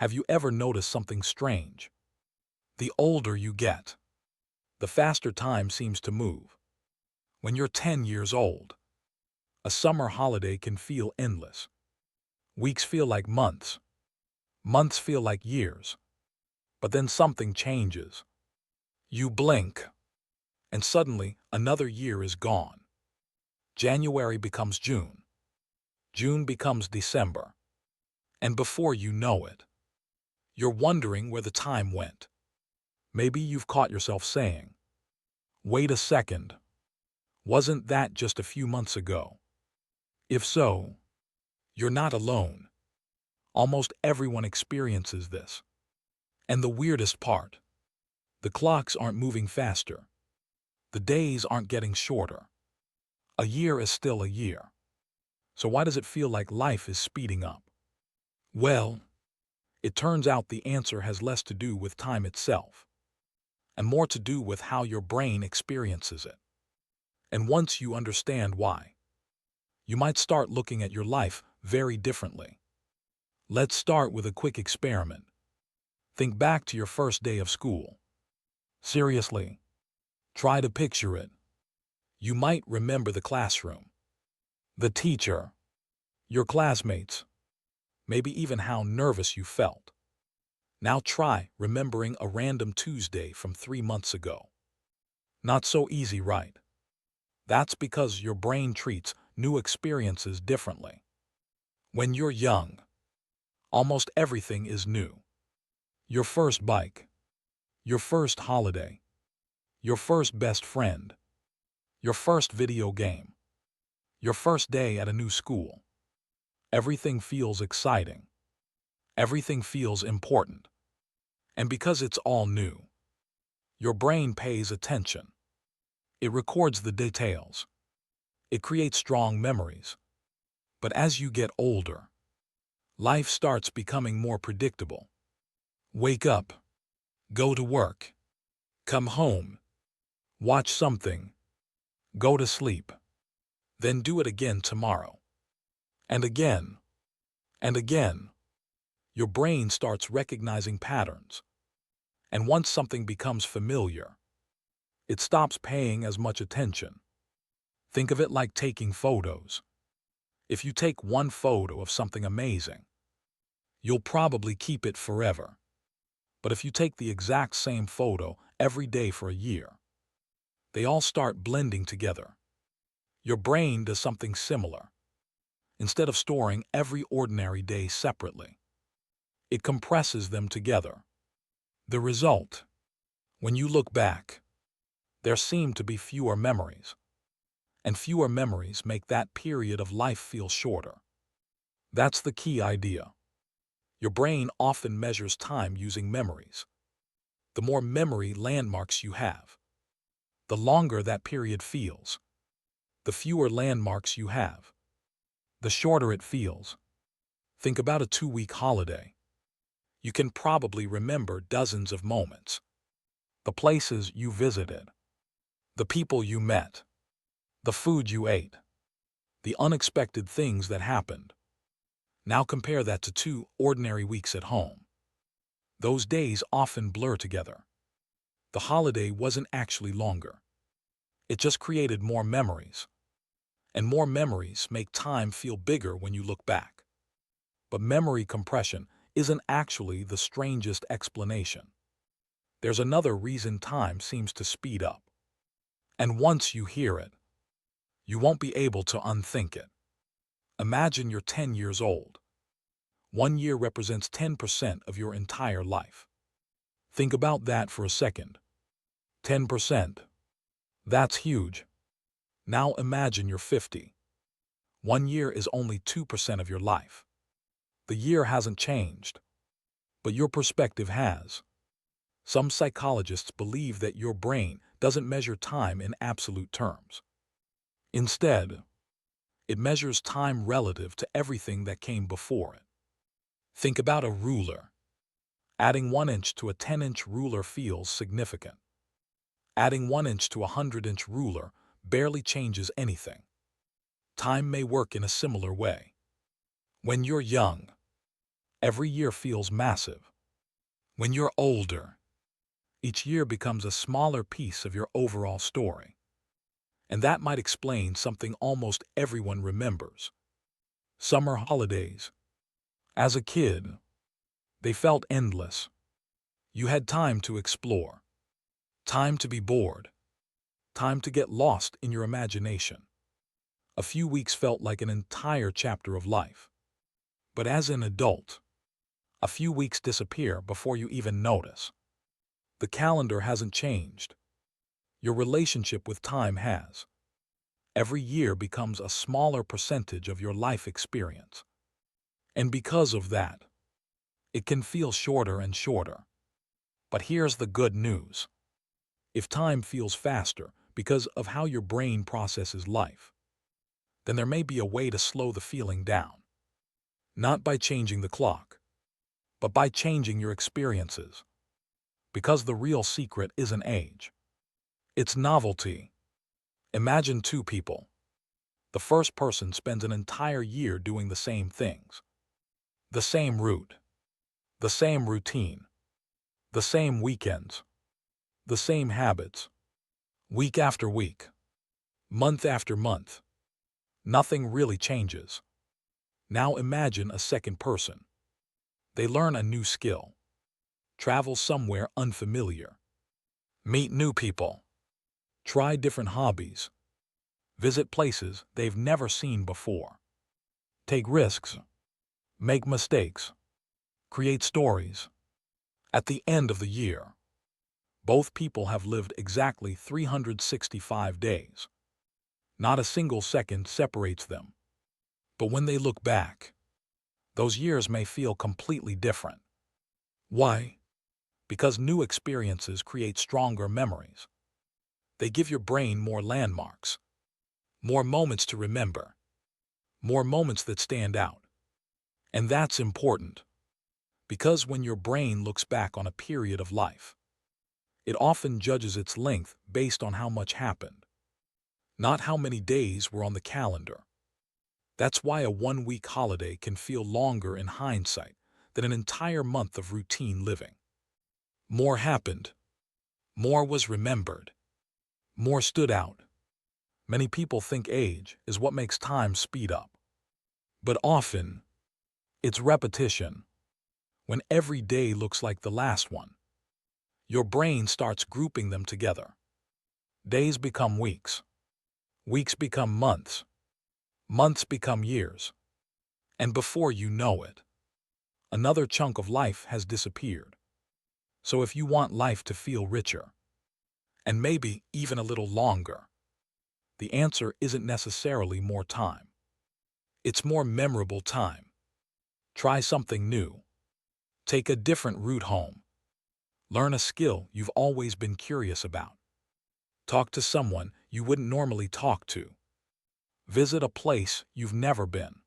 Have you ever noticed something strange? The older you get, the faster time seems to move. When you're 10 years old, a summer holiday can feel endless. Weeks feel like months. Months feel like years. But then something changes. You blink, and suddenly another year is gone. January becomes June. June becomes December. And before you know it, you're wondering where the time went. Maybe you've caught yourself saying, "Wait a second, wasn't that just a few months ago?" If so, you're not alone. Almost everyone experiences this. And the weirdest part, the clocks aren't moving faster. The days aren't getting shorter. A year is still a year. So why does it feel like life is speeding up? Well, it turns out the answer has less to do with time itself, and more to do with how your brain experiences it. And once you understand why, you might start looking at your life very differently. Let's start with a quick experiment. Think back to your first day of school. Seriously, try to picture it. You might remember the classroom, the teacher, your classmates, maybe even how nervous you felt. Now try remembering a random Tuesday from 3 months ago. Not so easy, right? That's because your brain treats new experiences differently. When you're young, almost everything is new. Your first bike, your first holiday, your first best friend, your first video game, your first day at a new school. Everything feels exciting. Everything feels important. And because it's all new, your brain pays attention. It records the details. It creates strong memories. But as you get older, life starts becoming more predictable. Wake up, go to work, come home, watch something, go to sleep, then do it again tomorrow. And again, and again. Your brain starts recognizing patterns. And once something becomes familiar, it stops paying as much attention. Think of it like taking photos. If you take one photo of something amazing, you'll probably keep it forever. But if you take the exact same photo every day for a year, they all start blending together. Your brain does something similar. Instead of storing every ordinary day separately, it compresses them together. The result, when you look back, there seem to be fewer memories. And fewer memories make that period of life feel shorter. That's the key idea. Your brain often measures time using memories. The more memory landmarks you have, the longer that period feels. The fewer landmarks you have, the shorter it feels. Think about a 2-week holiday. You can probably remember dozens of moments. The places you visited, the people you met, the food you ate, the unexpected things that happened. Now compare that to 2 ordinary weeks at home. Those days often blur together. The holiday wasn't actually longer. It just created more memories. And more memories make time feel bigger when you look back. But memory compression isn't actually the strangest explanation. There's another reason time seems to speed up. And once you hear it, you won't be able to unthink it. Imagine you're 10 years old. 1 year represents 10% of your entire life. Think about that for a second. 10%. That's huge. Now imagine you're 50. 1 year is only 2% of your life. The year hasn't changed, but your perspective has. Some psychologists believe that your brain doesn't measure time in absolute terms. Instead, it measures time relative to everything that came before it. Think about a ruler. Adding 1 inch to a 10-inch ruler feels significant. Adding 1 inch to a 100-inch ruler barely changes anything. Time may work in a similar way. When you're young, Every year feels massive. When you're older, each year becomes a smaller piece of your overall story. And that might explain something almost everyone remembers. Summer holidays. As a kid, they felt endless. You had time to explore, time to be bored, time to get lost in your imagination. A few weeks felt like an entire chapter of life. But as an adult, a few weeks disappear before you even notice. The calendar hasn't changed. Your relationship with time has. Every year becomes a smaller percentage of your life experience. And because of that, it can feel shorter and shorter. But here's the good news. If time feels faster because of how your brain processes life, then there may be a way to slow the feeling down. Not by changing the clock, but by changing your experiences. Because the real secret isn't age. It's novelty. Imagine two people. The first person spends an entire year doing the same things. The same route. The same routine. The same weekends. The same habits. Week after week. Month after month. Nothing really changes. Now imagine a second person. They learn a new skill. Travel somewhere unfamiliar. Meet new people. Try different hobbies. Visit places they've never seen before. Take risks. Make mistakes. Create stories. At the end of the year, both people have lived exactly 365 days. Not a single second separates them. But when they look back, those years may feel completely different. Why? Because new experiences create stronger memories. They give your brain more landmarks, more moments to remember, more moments that stand out. And that's important, because when your brain looks back on a period of life, it often judges its length based on how much happened, not how many days were on the calendar. That's why a one-week holiday can feel longer in hindsight than an entire month of routine living. More happened. More was remembered. More stood out. Many people think age is what makes time speed up. But often, it's repetition. When every day looks like the last one, your brain starts grouping them together. Days become weeks. Weeks become months. Months become years. And before you know it, another chunk of life has disappeared. So if you want life to feel richer, and maybe even a little longer, the answer isn't necessarily more time. It's more memorable time. Try something new. Take a different route home. Learn a skill you've always been curious about. Talk to someone you wouldn't normally talk to. Visit a place you've never been.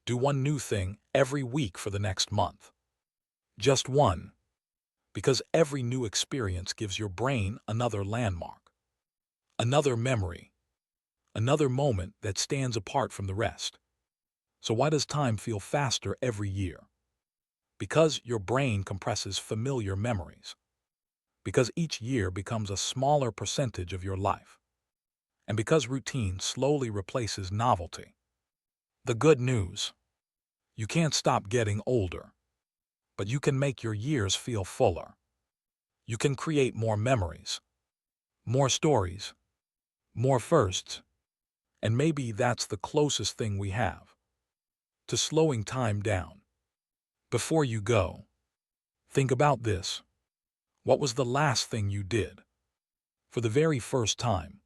Do one new thing every week for the next month. Just one. Because every new experience gives your brain another landmark, another memory, another moment that stands apart from the rest. So why does time feel faster every year? Because your brain compresses familiar memories. Because each year becomes a smaller percentage of your life. And because routine slowly replaces novelty. The good news: you can't stop getting older, but you can make your years feel fuller. You can create more memories, more stories, more firsts, and maybe that's the closest thing we have to slowing time down. Before you go, think about this. What was the last thing you did for the very first time?